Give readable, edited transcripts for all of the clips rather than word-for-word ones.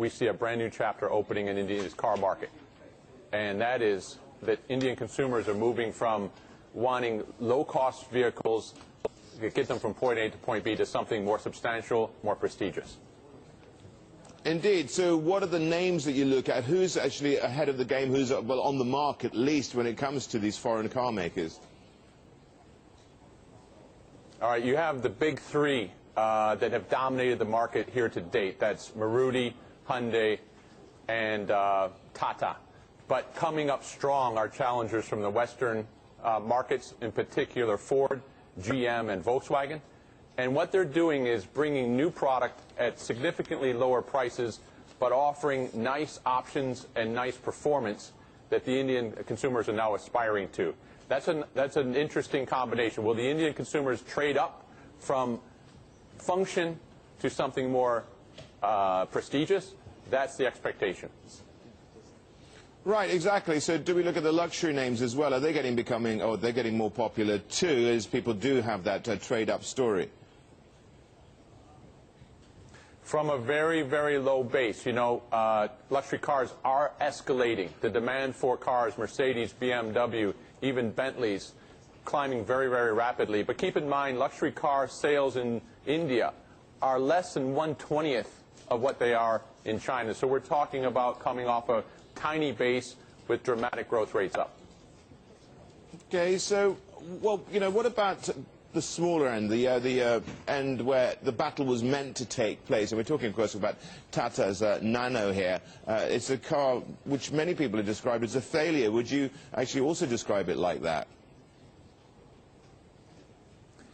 we see a brand new chapter opening in India's car market. And that is that Indian consumers are moving from wanting low-cost vehicles to get them from point A to point B to something more substantial, more prestigious. Indeed. So what are the names that you look at? Who's actually ahead of the game? Who's well on the mark at least when it comes to these foreign car makers? All right, you have the big three that have dominated the market here to date. That's Maruti, Hyundai, and Tata. But coming up strong are challengers from the Western markets, in particular Ford, GM, and Volkswagen. And what they're doing is bringing new product at significantly lower prices, but offering nice options and nice performance that the Indian consumers are now aspiring to. That's an interesting combination. Will the Indian consumers trade up from function to something more prestigious? That's the expectation. Right, exactly. So do we look at the luxury names as well? Are they they're getting more popular too, as people do have that trade-up story? From a very, very low base, you know, luxury cars are escalating. The demand for cars, Mercedes, BMW, even Bentleys, climbing very, very rapidly. But keep in mind, luxury car sales in India are less than 1/20th of what they are in China. So we're talking about coming off a tiny base with dramatic growth rates up. Okay, so, well, you know, what about the smaller end, the end where the battle was meant to take place? And we're talking, of course, about Tata's Nano here. It's a car which many people have described as a failure. Would you actually also describe it like that?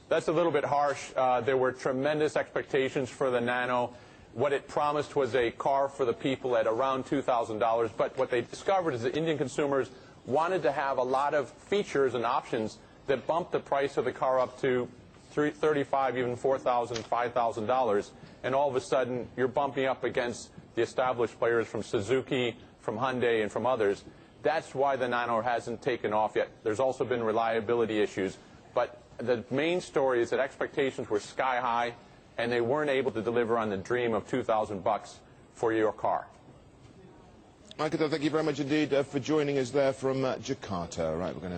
That's a little bit harsh. There were tremendous expectations for the Nano. What it promised was a car for the people at around $2,000. But what they discovered is that Indian consumers wanted to have a lot of features and options that bumped the price of the car up to $35,000, even $4,000, $5,000. And all of a sudden, you're bumping up against the established players from Suzuki, from Hyundai, and from others. That's why the Nano hasn't taken off yet. There's also been reliability issues. But the main story is that expectations were sky high, and they weren't able to deliver on the dream of $2,000 for your car. Michael, thank you very much indeed for joining us there from Jakarta. Right, we're going to